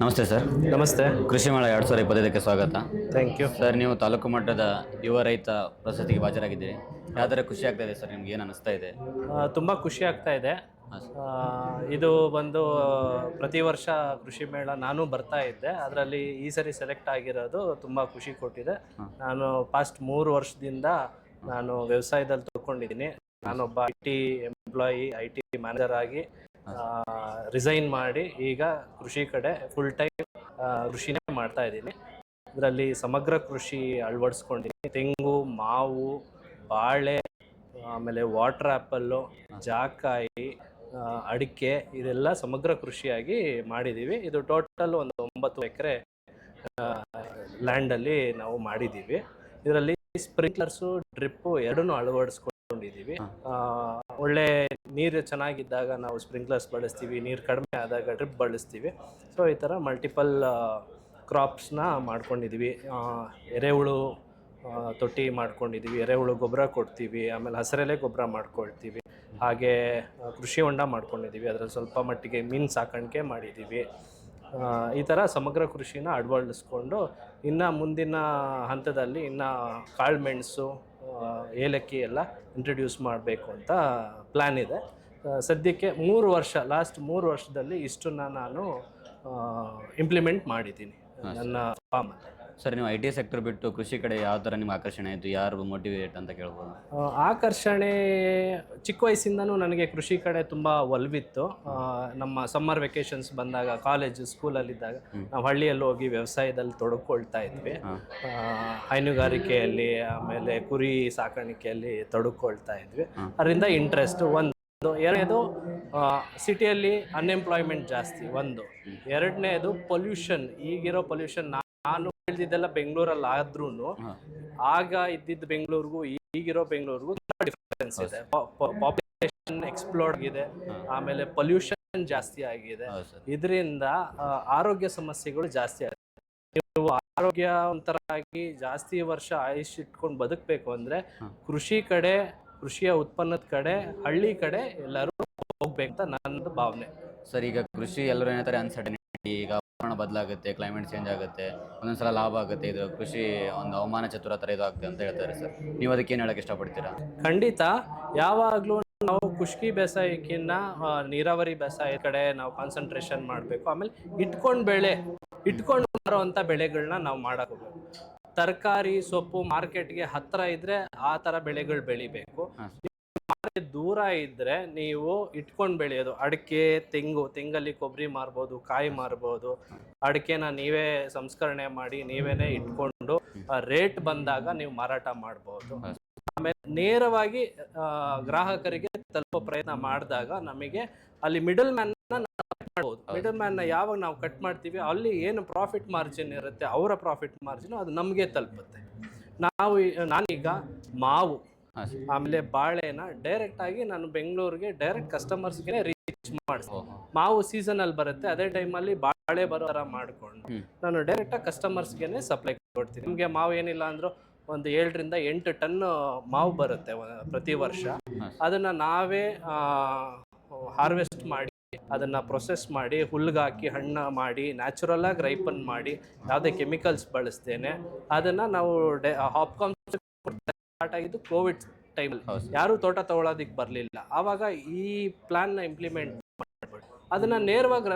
ನಮಸ್ತೆ ಸರ್. ನಮಸ್ತೆ. ಕೃಷಿ ಮೇಳ 2025ಕ್ಕೆ ಸ್ವಾಗತ. Thank you. ಸರ್, ನೀವು ತಾಲೂಕು ಮಟ್ಟದ ಯುವ ರೈತ ಪ್ರಶಸ್ತಿಗೆ ಭಾಜರಾಗಿದ್ದೀರಿ. ಯಾವ ಥರ ಖುಷಿ ಆಗ್ತಾ ಇದೆ ಸರ್? ನಿಮ್ಗೆ ಏನು ಅನಿಸ್ತಾ ಇದೆ? ತುಂಬ ಖುಷಿ ಆಗ್ತಾ ಇದೆ. ಇದು ಬಂದು ಪ್ರತಿ ವರ್ಷ ಕೃಷಿ ಮೇಳ ನಾನು ಬರ್ತಾ ಇದ್ದೆ. ಅದರಲ್ಲಿ ಈ ಸರಿ ಸೆಲೆಕ್ಟ್ ಆಗಿರೋದು ತುಂಬ ಖುಷಿ ಕೊಟ್ಟಿದೆ. ನಾನು ಪಾಸ್ಟ್ 3 ವರ್ಷದಿಂದ ನಾನು ವ್ಯವಸಾಯದಲ್ಲಿ ತೊಗೊಂಡಿದ್ದೀನಿ. ನಾನೊಬ್ಬ IT ಎಂಪ್ಲಾಯಿ, IT ಮ್ಯಾನೇಜರ್ ಆಗಿ ರಿಸೈನ್ ಮಾಡಿ ಈಗ ಕೃಷಿ ಕಡೆ ಫುಲ್ ಟೈಮ್ ಕೃಷಿನೇ ಮಾಡ್ತಾ ಇದ್ದೀನಿ. ಇದರಲ್ಲಿ ಸಮಗ್ರ ಕೃಷಿ ಅಳವಡಿಸ್ಕೊಂಡಿದ್ದೀನಿ. ತೆಂಗು, ಮಾವು, ಬಾಳೆ, ಆಮೇಲೆ ವಾಟರ್ ಆ್ಯಪಲ್ಲು, ಜಾಕಾಯಿ, ಅಡಿಕೆ, ಇದೆಲ್ಲ ಸಮಗ್ರ ಕೃಷಿಯಾಗಿ ಮಾಡಿದ್ದೀವಿ. ಇದು ಟೋಟಲ್ ಒಂದು 9 ಎಕರೆ ಲ್ಯಾಂಡಲ್ಲಿ ನಾವು ಮಾಡಿದ್ದೀವಿ. ಇದರಲ್ಲಿ ಸ್ಪ್ರಿಂಕ್ಲರ್ಸು, ಡ್ರಿಪ್ಪು ಎರಡನ್ನೂ ಅಳವಡಿಸ್ಕೊಂಡಿದ್ದೀವಿ. ಒಳ್ಳೆ ನೀರು ಚೆನ್ನಾಗಿದ್ದಾಗ ನಾವು ಸ್ಪ್ರಿಂಕ್ಲರ್ಸ್ ಬಳಸ್ತೀವಿ, ನೀರು ಕಡಿಮೆ ಆದಾಗ ಡ್ರಿಪ್ ಬಳಸ್ತೀವಿ. ಸೊ ಈ ಥರ ಮಲ್ಟಿಪಲ್ ಕ್ರಾಪ್ಸ್ನ ಮಾಡ್ಕೊಂಡಿದ್ದೀವಿ. ಎರೆಹುಳು ತೊಟ್ಟಿ ಮಾಡ್ಕೊಂಡಿದ್ದೀವಿ, ಎರೆಹುಳು ಗೊಬ್ಬರ ಕೊಡ್ತೀವಿ, ಆಮೇಲೆ ಹಸಿರೆಲೆ ಗೊಬ್ಬರ ಮಾಡ್ಕೊಳ್ತೀವಿ. ಹಾಗೆ ಕೃಷಿ ಹೊಂಡ ಮಾಡ್ಕೊಂಡಿದ್ದೀವಿ, ಅದರಲ್ಲಿ ಸ್ವಲ್ಪ ಮಟ್ಟಿಗೆ ಮೀನು ಸಾಕಾಣಿಕೆ ಮಾಡಿದ್ದೀವಿ. ಈ ಥರ ಸಮಗ್ರ ಕೃಷಿನ ಅಳವಡಿಸ್ಕೊಂಡು ಇನ್ನು ಮುಂದಿನ ಹಂತದಲ್ಲಿ ಇನ್ನು ಕಾಳುಮೆಣಸು, ಏಲಕ್ಕಿ ಎಲ್ಲ ಇಂಟ್ರಡ್ಯೂಸ್ ಮಾಡಬೇಕು ಅಂತ ಪ್ಲ್ಯಾನ್ ಇದೆ. ಸದ್ಯಕ್ಕೆ ಲಾಸ್ಟ್ 3 ವರ್ಷದಲ್ಲಿ ಇಷ್ಟನ್ನು ನಾನು ಇಂಪ್ಲಿಮೆಂಟ್ ಮಾಡಿದ್ದೀನಿ ನನ್ನ ಫಾರ್ಮಲ್ಲಿ. ಸರ್, ನೀವು IT ಸೆಕ್ಟರ್ ಬಿಟ್ಟು ಕೃಷಿ ಕಡೆ ಯಾವ ಥರ ನಿಮ್ಮ ಆಕರ್ಷಣೆ ಆಯಿತು? ಯಾರು ಮೋಟಿವೇಟ್ ಅಂತ ಕೇಳ್ಬೋದು? ಆಕರ್ಷಣೆ ಚಿಕ್ಕ ವಯಸ್ಸಿಂದನೂ ನನಗೆ ಕೃಷಿ ಕಡೆ ತುಂಬ ಒಲವಿತ್ತು. ನಮ್ಮ ಸಮ್ಮರ್ ವೆಕೇಷನ್ಸ್ ಬಂದಾಗ ಕಾಲೇಜು ಸ್ಕೂಲಲ್ಲಿದ್ದಾಗ ನಾವು ಹಳ್ಳಿಯಲ್ಲಿ ಹೋಗಿ ವ್ಯವಸಾಯದಲ್ಲಿ ತೊಡಕೊಳ್ತಾ ಇದ್ವಿ. ಹೈನುಗಾರಿಕೆಯಲ್ಲಿ, ಆಮೇಲೆ ಕುರಿ ಸಾಕಾಣಿಕೆಯಲ್ಲಿ ತೊಡಕೊಳ್ತಾ ಇದ್ವಿ. ಅದರಿಂದ ಇಂಟ್ರೆಸ್ಟ್ ಒಂದು. ಎರಡನೇದು, ಸಿಟಿಯಲ್ಲಿ ಅನ್ಎಂಪ್ಲಾಯ್ಮೆಂಟ್ ಜಾಸ್ತಿ ಒಂದು. ಎರಡನೇದು ಪೊಲ್ಯೂಷನ್. ಈಗಿರೋ ಪೊಲ್ಯೂಷನ್ ನಾನು ಹೇಳಿದ್ದೆಲ್ಲ ಬೆಂಗಳೂರಲ್ಲಿ ಆದ್ರೂ ಆಗ ಇದ್ದಿದ್ದ ಬೆಂಗಳೂರಿಗೂ ಈಗಿರೋ ಬೆಂಗಳೂರಿಗೂ ತುಂಬ ಡಿಫರೆನ್ಸ್ ಇದೆ. ಪಾಪ್ಯುಲೇಷನ್ ಎಕ್ಸ್ಪ್ಲೋರ್ಡ್ ಆಗಿದೆ, ಆಮೇಲೆ ಪೊಲ್ಯೂಷನ್ ಜಾಸ್ತಿ ಆಗಿದೆ. ಇದರಿಂದ ಆರೋಗ್ಯ ಸಮಸ್ಯೆಗಳು ಜಾಸ್ತಿ ಆಗಿದೆ. ನೀವು ಆರೋಗ್ಯವಂತರಾಗಿ ಜಾಸ್ತಿ ವರ್ಷ ಆಯುಷ್ ಇಟ್ಕೊಂಡು ಬದುಕಬೇಕು ಅಂದರೆ ಕೃಷಿಯ ಉತ್ಪನ್ನದ ಕಡೆ, ಹಳ್ಳಿ ಕಡೆ ಎಲ್ಲರೂ ಹೋಗ್ಬೇಕಂತ ನನ್ನದು ಭಾವನೆ. ಸರ್, ಈಗ ಕೃಷಿ ಎಲ್ಲರೂ ಏನಂತಾರೆ ಅನ್ಸರ್ಟನಿಟಿ, ಈಗ ವಾತಾವರಣ ಬದಲಾಗುತ್ತೆ, ಕ್ಲೈಮೇಟ್ ಚೇಂಜ್ ಆಗುತ್ತೆ, ಒಂದೊಂದ್ಸಲ ಲಾಭ ಆಗುತ್ತೆ, ಇದು ಕೃಷಿ ಒಂದು ಅವಮಾನ ಚತುರ ಥರ ಇದು ಆಗ್ತದೆ ಅಂತ ಹೇಳ್ತಾರೆ ಸರ್. ನೀವು ಅದಕ್ಕೆ ಏನು ಹೇಳಕ್ಕೆ ಇಷ್ಟಪಡ್ತೀರಾ? ಖಂಡಿತ. ಯಾವಾಗಲೂ ನಾವು ಖುಷ್ಕಿ ಬೇಸಾಯಕ್ಕಿಂತ ನೀರಾವರಿ ಬೇಸಾಯ ಕಡೆ ನಾವು ಕಾನ್ಸಂಟ್ರೇಷನ್ ಮಾಡಬೇಕು. ಆಮೇಲೆ ಇಟ್ಕೊಂಡು ಬರುವಂಥ ಬೆಳೆಗಳನ್ನ ನಾವು ಮಾಡಕ್ಕೆ ಹೋಗ್ಬೇಕು. ತರಕಾರಿ, ಸೊಪ್ಪು ಮಾರ್ಕೆಟ್ಗೆ ಹತ್ತಿರ ಇದ್ದರೆ ಆ ಥರ ಬೆಳೆಗಳು ಬೆಳಿಬೇಕು. ದೂರ ಇದ್ದರೆ ನೀವು ಇಟ್ಕೊಂಡು ಬೆಳೆಯೋದು. ಅಡಿಕೆ, ತೆಂಗಲ್ಲಿ ಕೊಬ್ಬರಿ ಮಾರ್ಬೋದು, ಕಾಯಿ ಮಾರ್ಬೋದು. ಅಡಿಕೆನ ನೀವೇ ಸಂಸ್ಕರಣೆ ಮಾಡಿ ನೀವೇನೇ ಇಟ್ಕೊಂಡು ರೇಟ್ ಬಂದಾಗ ನೀವು ಮಾರಾಟ ಮಾಡ್ಬೋದು. ಆಮೇಲೆ ನೇರವಾಗಿ ಗ್ರಾಹಕರಿಗೆ ತಲುಪೋ ಪ್ರಯತ್ನ ಮಾಡಿದಾಗ ನಮಗೆ ಅಲ್ಲಿ ಮಿಡಲ್ ಮ್ಯಾನ್ನ ಮಾಡ್ಬೋದು. ಮಿಡಲ್ ಮ್ಯಾನ್ನ ಯಾವಾಗ ನಾವು ಕಟ್ ಮಾಡ್ತೀವಿ, ಅಲ್ಲಿ ಏನು ಪ್ರಾಫಿಟ್ ಮಾರ್ಜಿನ್ ಇರುತ್ತೆ, ಅವರ ಪ್ರಾಫಿಟ್ ಮಾರ್ಜಿನ್ ಅದು ನಮಗೆ ತಲುಪುತ್ತೆ. ನಾನೀಗ ಮಾವು ಆಮೇಲೆ ಬಾಳೆನ ಡೈರೆಕ್ಟಾಗಿ ನಾನು ಬೆಂಗಳೂರಿಗೆ ಡೈರೆಕ್ಟ್ ಕಸ್ಟಮರ್ಸ್ಗೆ ರೀಚ್ ಮಾಡಿಸ್ತೀನಿ. ಮಾವು ಸೀಸನಲ್ಲಿ ಬರುತ್ತೆ, ಅದೇ ಟೈಮಲ್ಲಿ ಬಾಳೆ ಬರೋ ಥರ ಮಾಡಿಕೊಂಡು ನಾನು ಡೈರೆಕ್ಟಾಗಿ ಕಸ್ಟಮರ್ಸ್ಗೆ ಸಪ್ಲೈ ಕೊಡ್ತೀನಿ. ನಿಮಗೆ ಮಾವು ಏನಿಲ್ಲ ಅಂದರೂ ಒಂದು 7 ರಿಂದ 8 ಟನ್ ಮಾವು ಬರುತ್ತೆ ಪ್ರತಿ ವರ್ಷ. ಅದನ್ನು ನಾವೇ ಹಾರ್ವೆಸ್ಟ್ ಮಾಡಿ, ಅದನ್ನು ಪ್ರೊಸೆಸ್ ಮಾಡಿ, ಹುಲ್ಗಾಕಿ ಹಣ್ಣು ಮಾಡಿ, ನ್ಯಾಚುರಲಾಗಿ ರೈಪನ್ ಮಾಡಿ, ಯಾವುದೇ ಕೆಮಿಕಲ್ಸ್ ಬಳಸ್ತೇನೆ ಅದನ್ನು ನಾವು ಹಾಪ್ಕಾಮ್ ಸ್ಟಾರ್ಟ್ ಆಗಿದ್ದು ಕೋವಿಡ್ ಟೈಮಲ್ಲಿ. ಯಾರೂ ತೋಟ ತಗೊಳ್ಳೋದಕ್ಕೆ ಬರಲಿಲ್ಲ. ಆವಾಗ ಈ ಪ್ಲ್ಯಾನ್ನ ಇಂಪ್ಲಿಮೆಂಟ್ ಮಾಡ್ಬಿಟ್ಟು ಅದನ್ನು ನೇರವಾಗಿ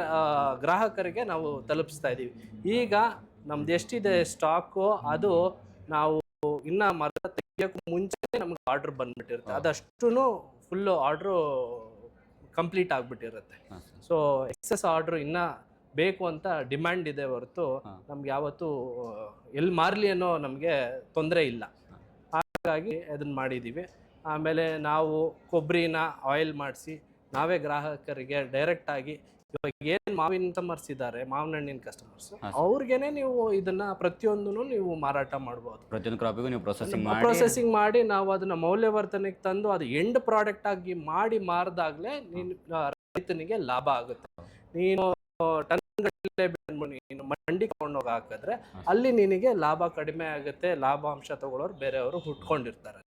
ಗ್ರಾಹಕರಿಗೆ ನಾವು ತಲುಪಿಸ್ತಾ ಇದ್ದೀವಿ. ಈಗ ನಮ್ದು ಎಷ್ಟಿದೆ ಸ್ಟಾಕು, ಅದು ನಾವು ಇನ್ನು ಮರ ತೆಗಿಯೋಕ್ಕೂ ಮುಂಚೆ ನಮ್ಗೆ ಆರ್ಡ್ರ್ ಬಂದ್ಬಿಟ್ಟಿರುತ್ತೆ. ಅದಷ್ಟು ಫುಲ್ಲು ಆರ್ಡ್ರು ಕಂಪ್ಲೀಟ್ ಆಗಿಬಿಟ್ಟಿರುತ್ತೆ. ಸೊ ಎಕ್ಸೆಸ್ ಆರ್ಡ್ರು ಇನ್ನೂ ಬೇಕು ಅಂತ ಡಿಮ್ಯಾಂಡ್ ಇದೆ ಹೊರತು ನಮ್ಗೆ ಯಾವತ್ತೂ ಎಲ್ಲಿ ಮಾರಲಿ ಅನ್ನೋ ನಮಗೆ ತೊಂದರೆ ಇಲ್ಲ. ಹಾಗಾಗಿ ಅದನ್ನು ಮಾಡಿದ್ದೀವಿ. ಆಮೇಲೆ ನಾವು ಕೊಬ್ಬರಿನ ಆಯಿಲ್ ಮಾಡಿಸಿ ನಾವೇ ಗ್ರಾಹಕರಿಗೆ ಡೈರೆಕ್ಟಾಗಿ, ಇವಾಗ ಏನು ಮಾವಿನ ಕಸ್ಟಮರ್ಸ್ ಇದ್ದಾರೆ, ಮಾವಿನ ಹಣ್ಣಿನ ಕಸ್ಟಮರ್ಸ್, ಅವ್ರಿಗೇನೆ ನೀವು ಇದನ್ನು ಪ್ರತಿಯೊಂದೂ ನೀವು ಮಾರಾಟ ಮಾಡ್ಬೋದು. ಪ್ರತಿಯೊಂದು ಕ್ರಾಪಿಗೂ ನೀವು ಪ್ರೊಸೆಸಿಂಗ್ ಮಾಡಿ ನಾವು ಅದನ್ನು ಮೌಲ್ಯವರ್ಧನೆಗೆ ತಂದು ಅದು ಎಂಡ್ ಪ್ರಾಡಕ್ಟ್ ಆಗಿ ಮಾಡಿ ಮಾರಿದಾಗಲೇ ರೈತನಿಗೆ ಲಾಭ ಆಗುತ್ತೆ. ನೀನು ಟನ್ಗಟ್ಟಲೆ ನೀನು ಮಂಡಿ ಕೊಂಡೋಗಿ ಹಾಕಿದ್ರೆ ಅಲ್ಲಿ ನಿನಗೆ ಲಾಭ ಕಡಿಮೆ ಆಗುತ್ತೆ. ಲಾಭಾಂಶ ತಗೊಳ್ಳೋರು ಬೇರೆಯವರು ಹುಟ್ಕೊಂಡಿರ್ತಾರೆ.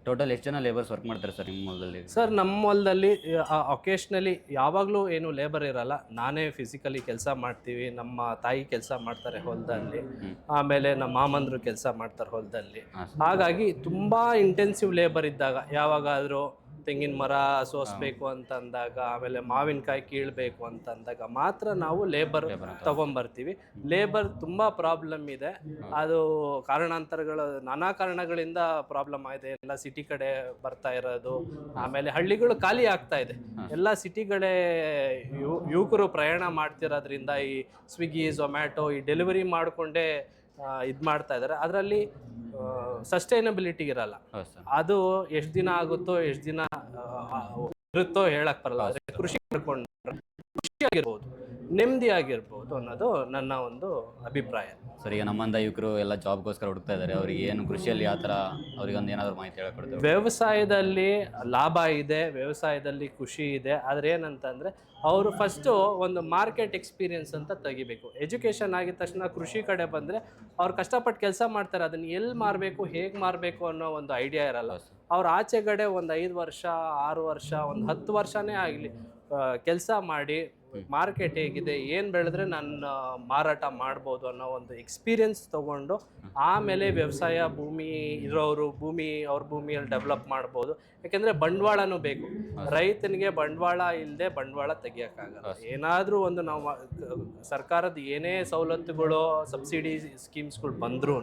ಟೋಟಲ್ ಎಷ್ಟು ಜನ ಲೇಬರ್ಸ್ ವರ್ಕ್ ಮಾಡ್ತಾರೆ ಸರ್ ನಿಮ್ಮ ಹೊಲದಲ್ಲಿ? ಸರ್ ನಮ್ಮ ಹೊಲದಲ್ಲಿ ಒಕೇಶ್ನಲಿ ಯಾವಾಗಲೂ ಏನು ಲೇಬರ್ ಇರಲ್ಲ, ನಾನೇ ಫಿಸಿಕಲಿ ಕೆಲಸ ಮಾಡ್ತೀವಿ. ನಮ್ಮ ತಾಯಿ ಕೆಲಸ ಮಾಡ್ತಾರೆ ಹೊಲದಲ್ಲಿ, ಆಮೇಲೆ ನಮ್ಮ ಮಾಮಂದ್ರು ಕೆಲಸ ಮಾಡ್ತಾರೆ ಹೊಲದಲ್ಲಿ. ಹಾಗಾಗಿ ತುಂಬ ಇಂಟೆನ್ಸಿವ್ ಲೇಬರ್ ಇದ್ದಾಗ, ಯಾವಾಗಾದರೂ ತೆಂಗಿನ ಮರ ಸೋಸಬೇಕು ಅಂತಂದಾಗ, ಆಮೇಲೆ ಮಾವಿನಕಾಯಿ ಕೀಳಬೇಕು ಅಂತಂದಾಗ ಮಾತ್ರ ನಾವು ಲೇಬರ್ ತಗೊಂಬರ್ತೀವಿ. ಲೇಬರ್ ತುಂಬ ಪ್ರಾಬ್ಲಮ್ ಇದೆ. ಅದು ಕಾರಣಾಂತರಗಳು, ನಾನಾ ಕಾರಣಗಳಿಂದ ಪ್ರಾಬ್ಲಮ್ ಆಗಿದೆ. ಎಲ್ಲ ಸಿಟಿ ಕಡೆ ಬರ್ತಾ ಇರೋದು, ಆಮೇಲೆ ಹಳ್ಳಿಗಳು ಖಾಲಿ ಆಗ್ತಾ ಇದೆ. ಎಲ್ಲ ಸಿಟಿಗಳೇ ಯುವಕರು ಪ್ರಯಾಣ ಮಾಡ್ತಿರೋದ್ರಿಂದ ಈ ಸ್ವಿಗ್ಗಿ, ಝೊಮ್ಯಾಟೊ ಈ ಡೆಲಿವರಿ ಮಾಡಿಕೊಂಡೇ ಇದು ಮಾಡ್ತಾ ಇದ್ದಾರೆ. ಅದರಲ್ಲಿ ಸಸ್ಟೈನಬಿಲಿಟಿ ಇರಲ್ಲ. ಅದು ಎಷ್ಟು ದಿನ ಆಗುತ್ತೋ ಎಷ್ಟು ದಿನ ಇರುತ್ತೋ ಹೇಳಕ್ ಬರಲ್ಲ. ಆದರೆ ಕೃಷಿ ಮಾಡ್ಕೊಂಡ್ರೆ ಖುಷಿಯಾಗಿರ್ಬೋದು, ನೆಮ್ಮದಿಯಾಗಿರ್ಬೋದು ಅನ್ನೋದು ನನ್ನ ಒಂದು ಅಭಿಪ್ರಾಯ. ಸರ್, ಈಗ ನಮ್ಮಂದ ಯುವಕರು ಎಲ್ಲ ಜಾಬ್ಗೋಸ್ಕರ ಹುಡುಕ್ತಾ ಇದ್ದಾರೆ, ಅವರಿಗೆ ಏನು ಕೃಷಿಯಲ್ಲಿ ಯಾವ ಥರ ಅವ್ರಿಗೆ ಒಂದು ಏನಾದರೂ ಮಾಹಿತಿ ಹೇಳ್ಕೊಡ್ತೀವಿ? ವ್ಯವಸಾಯದಲ್ಲಿ ಲಾಭ ಇದೆ, ವ್ಯವಸಾಯದಲ್ಲಿ ಖುಷಿ ಇದೆ. ಆದರೆ ಏನಂತಂದರೆ ಅವರು ಫಸ್ಟು ಒಂದು ಮಾರ್ಕೆಟ್ ಎಕ್ಸ್ಪೀರಿಯನ್ಸ್ ಅಂತ ತೆಗಿಬೇಕು. ಎಜುಕೇಷನ್ ಆಗಿದ ತಕ್ಷಣ ಕೃಷಿ ಕಡೆ ಬಂದರೆ ಅವ್ರು ಕಷ್ಟಪಟ್ಟು ಕೆಲಸ ಮಾಡ್ತಾರೆ, ಅದನ್ನು ಎಲ್ಲಿ ಮಾರಬೇಕು, ಹೇಗೆ ಮಾರಬೇಕು ಅನ್ನೋ ಒಂದು ಐಡಿಯಾ ಇರಲ್ಲ. ಅವ್ರು ಆಚೆಗಡೆ ಒಂದು 5 ವರ್ಷ 6 ವರ್ಷ ಒಂದು 10 ವರ್ಷನೇ ಆಗಲಿ ಕೆಲಸ ಮಾಡಿ ಮಾರ್ಕೆಟ್ ಹೇಗಿದೆ, ಏನು ಬೆಳೆದ್ರೆ ನಾನು ಮಾರಾಟ ಮಾಡ್ಬೋದು ಅನ್ನೋ ಒಂದು ಎಕ್ಸ್ಪೀರಿಯನ್ಸ್ ತೊಗೊಂಡು ಆಮೇಲೆ ವ್ಯವಸಾಯ ಭೂಮಿ ಇರೋರು ಅವ್ರ ಭೂಮಿಯಲ್ಲಿ ಡೆವಲಪ್ ಮಾಡ್ಬೋದು. ಯಾಕೆಂದರೆ ಬಂಡವಾಳನೂ ಬೇಕು. ರೈತನಿಗೆ ಬಂಡವಾಳ ಇಲ್ಲದೆ ಬಂಡವಾಳ ತೆಗಿಯೋಕ್ಕಾಗಲ್ಲ. ಏನಾದರೂ ಒಂದು ನಾವು ಸರ್ಕಾರದ ಏನೇ ಸವಲತ್ತುಗಳು, ಸಬ್ಸಿಡಿ ಸ್ಕೀಮ್ಸ್ಗಳು ಬಂದ್ರೂ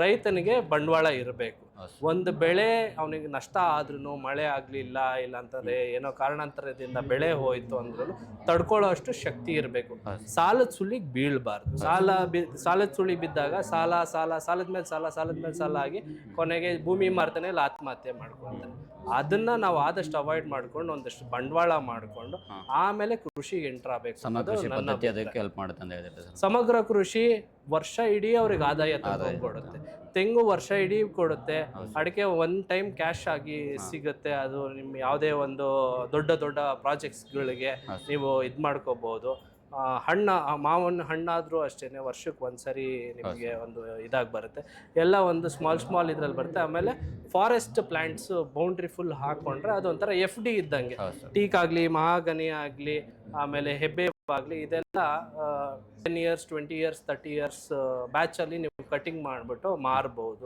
ರೈತನಿಗೆ ಬಂಡವಾಳ ಇರಬೇಕು. ಒಂದು ಬೆಳೆ ಅವನಿಗೆ ನಷ್ಟ ಆದ್ರೂ, ಮಳೆ ಆಗಲಿಲ್ಲ, ಇಲ್ಲ ಅಂತಂದರೆ ಏನೋ ಕಾರಣಾಂತರದಿಂದ ಬೆಳೆ ಹೋಯಿತು ಅಂದ್ರೂ ತಡ್ಕೊಳ್ಳೋ ಅಷ್ಟು ಶಕ್ತಿ ಇರಬೇಕು. ಸಾಲದ ಸುಳಿಗೆ ಬೀಳಬಾರ್ದು. ಸಾಲದ ಸುಳಿ ಬಿದ್ದಾಗ ಸಾಲದ ಮೇಲೆ ಸಾಲ ಆಗಿ ಕೊನೆಗೆ ಭೂಮಿ ಮಾರ್ತಾನೆ ಇಲ್ಲ, ಆತ್ಮಹತ್ಯೆ ಮಾಡ್ಕೊಳ್ತಾನೆ. ಅದನ್ನ ನಾವು ಆದಷ್ಟು ಅವಾಯ್ಡ್ ಮಾಡ್ಕೊಂಡು ಒಂದಷ್ಟು ಬಂಡವಾಳ ಮಾಡಿಕೊಂಡು ಆಮೇಲೆ ಕೃಷಿಗೆ ಎಂಟರ್ ಆಗಬೇಕು. ಸಮಗ್ರ ಕೃಷಿ ವರ್ಷ ಇಡೀ ಅವ್ರಿಗೆ ಆದಾಯ ಕೊಡುತ್ತೆ. ತೆಂಗು ವರ್ಷ ಇಡೀ ಕೊಡುತ್ತೆ. ಅಡಿಕೆ ಒನ್ ಟೈಮ್ ಕ್ಯಾಶ್ ಆಗಿ ಸಿಗುತ್ತೆ. ಅದು ನಿಮ್ಮ ಯಾವುದೇ ಒಂದು ದೊಡ್ಡ ಪ್ರಾಜೆಕ್ಟ್ಸ್ಗಳಿಗೆ ನೀವು ಇದು ಮಾಡ್ಕೋಬಹುದು. ಮಾವಿನ ಹಣ್ಣಾದರೂ ಅಷ್ಟೇ ವರ್ಷಕ್ಕೆ ಒಂದ್ಸರಿ ನಿಮಗೆ ಒಂದು ಇದಾಗಿ ಬರುತ್ತೆ. ಎಲ್ಲ ಒಂದು ಸ್ಮಾಲ್ ಇದ್ರಲ್ಲಿ ಬರುತ್ತೆ. ಆಮೇಲೆ ಫಾರೆಸ್ಟ್ ಪ್ಲಾಂಟ್ಸ್ ಬೌಂಡ್ರಿ ಫುಲ್ ಹಾಕೊಂಡ್ರೆ ಅದೊಂಥರ FD ಇದ್ದಂಗೆ. ಟೀಕ್ ಆಗಲಿ, ಮಹಾಗನಿ ಆಗಲಿ, ಆಮೇಲೆ ಹೆಬ್ಬೆ ಆಗಲಿ, ಇದೆಲ್ಲ 10 years 20 years 30 years ಬ್ಯಾಚಲ್ಲಿ ನೀವು ಕಟಿಂಗ್ ಮಾಡಿಬಿಟ್ಟು ಮಾರ್ಬೋದು.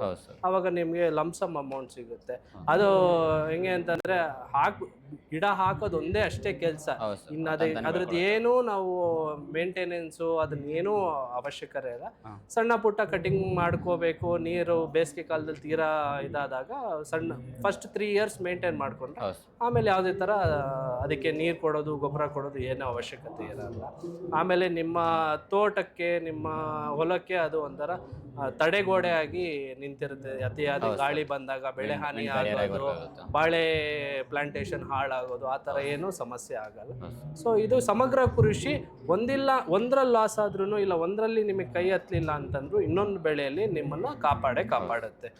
ಅವಾಗ ನಿಮಗೆ ಲಂಸಮ್ ಅಮೌಂಟ್ ಸಿಗುತ್ತೆ. ಅದು ಹೆಂಗೆ ಅಂತಂದರೆ ಗಿಡ ಹಾಕೋದು ಒಂದೇ ಅಷ್ಟೇ ಕೆಲಸ. ಇನ್ನು ಅದ್ರದ್ದು ಏನೂ ನಾವು ಮೇಂಟೆನೆನ್ಸು ಅದನ್ನೇನೂ ಅವಶ್ಯಕತೆ ಇಲ್ಲ. ಸಣ್ಣ ಪುಟ್ಟ ಕಟಿಂಗ್ ಮಾಡ್ಕೋಬೇಕು. ನೀರು ಬೇಸಿಗೆ ಕಾಲದಲ್ಲಿ ತೀರಾ ಇದಾದಾಗ ಫಸ್ಟ್ 3 years ಮೇಂಟೈನ್ ಮಾಡಿಕೊಂಡ್ರೆ ಆಮೇಲೆ ಯಾವುದೇ ಥರ ಅದಕ್ಕೆ ನೀರು ಕೊಡೋದು, ಗೊಬ್ಬರ ಕೊಡೋದು ಏನೂ ಅವಶ್ಯಕತೆ ಇರಲ್ಲ. ಆಮೇಲೆ ನಿಮ್ಮ ತೋಟಕ್ಕೆ, ನಿಮ್ಮ ಹೊಲಕ್ಕೆ ಅದು ಒಂಥರ ತಡೆಗೋಡೆ ಆಗಿ ನಿಂತಿರುತ್ತೆ. ಅತಿಯಾದ ಗಾಳಿ ಬಂದಾಗ ಬೆಳೆ ಹಾನಿ ಆಗೋದು, ಬಾಳೆ ಪ್ಲಾಂಟೇಶನ್ ಹಾಳಾಗೋದು, ಆ ಥರ ಏನೂ ಸಮಸ್ಯೆ ಆಗಲ್ಲ. ಸೊ ಇದು ಸಮಗ್ರ ಕೃಷಿ. ಒಂದರಲ್ಲಿ ಲಾಸ್ ಆದ್ರೂ ಇಲ್ಲ, ಒಂದರಲ್ಲಿ ನಿಮಗೆ ಕೈ ಹತ್ತಲಿಲ್ಲ ಅಂತಂದ್ರು ಇನ್ನೊಂದು ಬೆಳೆಯಲ್ಲಿ ನಿಮ್ಮನ್ನು ಕಾಪಾಡುತ್ತೆ.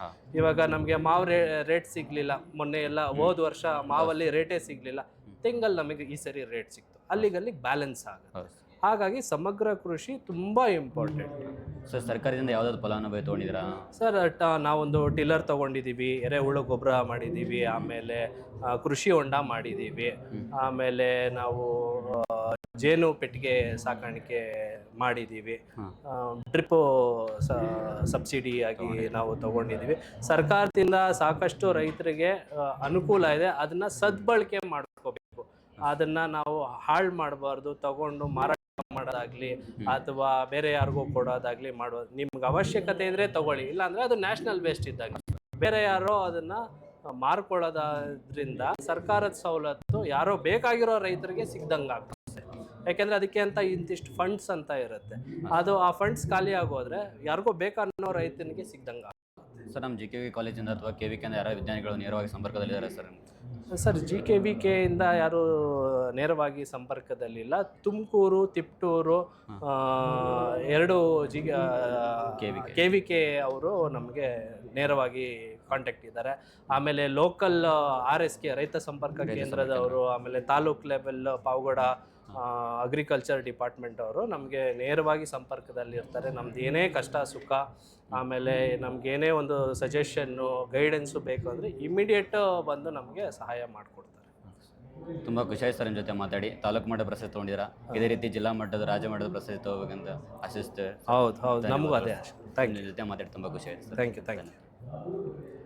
ಇವಾಗ ನಮಗೆ ಮಾವು ರೇಟ್ ಸಿಗಲಿಲ್ಲ, ಮೊನ್ನೆ ಎಲ್ಲ ಹೋದ ವರ್ಷ ಮಾವಲ್ಲಿ ರೇಟೇ ಸಿಗಲಿಲ್ಲ, ತೆಂಗಲ್ಲಿ ನಮಗೆ ಈ ಸರಿ ರೇಟ್ ಸಿಕ್ತು. ಅಲ್ಲಿಗೆ ಬ್ಯಾಲೆನ್ಸ್ ಆಗುತ್ತೆ. ಹಾಗಾಗಿ ಸಮಗ್ರ ಕೃಷಿ ತುಂಬ ಇಂಪಾರ್ಟೆಂಟ್. ಸರ್, ಸರ್ಕಾರದಿಂದ ಯಾವುದಾದ್ರು ಫಲಾನುಭವಿ ತೊಗೊಂಡಿದ್ದೀರಾ? ಸರ್, ನಾವೊಂದು ಟಿಲ್ಲರ್ ತೊಗೊಂಡಿದ್ದೀವಿ, ಎರೆಹುಳು ಗೊಬ್ಬರ ಮಾಡಿದ್ದೀವಿ, ಆಮೇಲೆ ಕೃಷಿ ಹೊಂಡ ಮಾಡಿದ್ದೀವಿ, ಆಮೇಲೆ ನಾವು ಜೇನು ಪೆಟ್ಟಿಗೆ ಸಾಕಾಣಿಕೆ ಮಾಡಿದ್ದೀವಿ, ಡ್ರಿಪ್ಪು ಸಬ್ಸಿಡಿ ಆಗಿ ನಾವು ತೊಗೊಂಡಿದ್ದೀವಿ. ಸರ್ಕಾರದಿಂದ ಸಾಕಷ್ಟು ರೈತರಿಗೆ ಅನುಕೂಲ ಇದೆ. ಅದನ್ನು ಸದ್ಬಳಕೆ ಮಾಡ್ಕೋಬೇಕು. ಅದನ್ನು ನಾವು ಹಾಳು ಮಾಡಬಾರ್ದು. ತಗೊಂಡು ಮಾರಾಟ ಮಾಡೋದಾಗ್ಲಿ ಅಥವಾ ಬೇರೆ ಯಾರಿಗೂ ಕೊಡೋದಾಗ್ಲಿ ಮಾಡೋದು. ನಿಮ್ಗೆ ಅವಶ್ಯಕತೆ ಇದ್ರೆ ತಗೊಳ್ಳಿ, ಇಲ್ಲಾಂದ್ರೆ ಅದು ನ್ಯಾಷನಲ್ ವೇಸ್ಟ್ ಇದ್ದಾಗ ಬೇರೆ ಯಾರೋ ಅದನ್ನ ಮಾರ್ಕೊಳ್ಳೋದ್ರಿಂದ ಸರ್ಕಾರದ ಸವಲತ್ತು ಯಾರೋ ಬೇಕಾಗಿರೋ ರೈತರಿಗೆ ಸಿಗ್ದಂಗೆ ಆಗ್ತದೆ. ಯಾಕೆಂದ್ರೆ ಅದಕ್ಕೆ ಅಂತ ಇಂತಿಷ್ಟು ಫಂಡ್ಸ್ ಅಂತ ಇರುತ್ತೆ. ಅದು ಆ ಫಂಡ್ಸ್ ಖಾಲಿ ಆಗೋದ್ರೆ ಯಾರಿಗೋ ಬೇಕನ್ನೋ ರೈತನಿಗೆ ಸಿಗ್ದಂಗೆ ಆಗ್ತದೆ. ಸರ್, ನಮ್ಮ JKV ಕಾಲೇಜಿಂದ ಅಥವಾ KVK ಯಾರೋ ವಿಜ್ಞಾನಿಗಳು ನೇರವಾಗಿ ಸಂಪರ್ಕದಲ್ಲಿದ್ದಾರೆ ಸರ್? ಸರ್, GKVK ಇಂದ ಯಾರು ನೇರವಾಗಿ ಸಂಪರ್ಕದಲ್ಲಿಲ್ಲ. ತುಮಕೂರು, ತಿಪ್ಟೂರು 2 KVK ಅವರು ನಮಗೆ ನೇರವಾಗಿ ಕಾಂಟ್ಯಾಕ್ಟ್ ಇದ್ದಾರೆ. ಆಮೇಲೆ ಲೋಕಲ್ RSK ರೈತ ಸಂಪರ್ಕ ಕೇಂದ್ರದವರು, ಆಮೇಲೆ taluk level Pavagada agriculture department ಅವರು ನಮಗೆ ನೇರವಾಗಿ ಸಂಪರ್ಕದಲ್ಲಿ ಇರ್ತಾರೆ. ನಮ್ದು ಏನೇ ಕಷ್ಟ ಸುಖ ಆಮೇಲೆ ನಮಗೇನೇ ಒಂದು ಸಜೆಷನ್ನು ಗೈಡೆನ್ಸು ಬೇಕು ಅಂದರೆ ಇಮಿಡಿಯೇಟ್ ಬಂದು ನಮಗೆ ಸಹಾಯ ಮಾಡಿಕೊಡ್ತಾರೆ. ತುಂಬ ಖುಷಿ ಆಯ್ತು ಸರ್ ನಿಮ್ಮ ಜೊತೆ ಮಾತಾಡಿ. ತಾಲೂಕು ಮಟ್ಟ ಪ್ರಶಸ್ತಿ ತೊಗೊಂಡಿರಾ, ಇದೇ ರೀತಿ ಜಿಲ್ಲಾ ಮಟ್ಟದ ರಾಜ್ಯ ಮಟ್ಟದ ಪ್ರಶಸ್ತಿ ತಗೋಬೇಕಂತ ಆಶಿಸ್ತೇವೆ. ಹೌದು ನಮಗೂ ಅದೇ. Thank you. ನಿಮ್ಮ ಜೊತೆ ಮಾತಾಡಿ ತುಂಬ ಖುಷಿ ಆಯ್ತು ಸರ್. Thank you.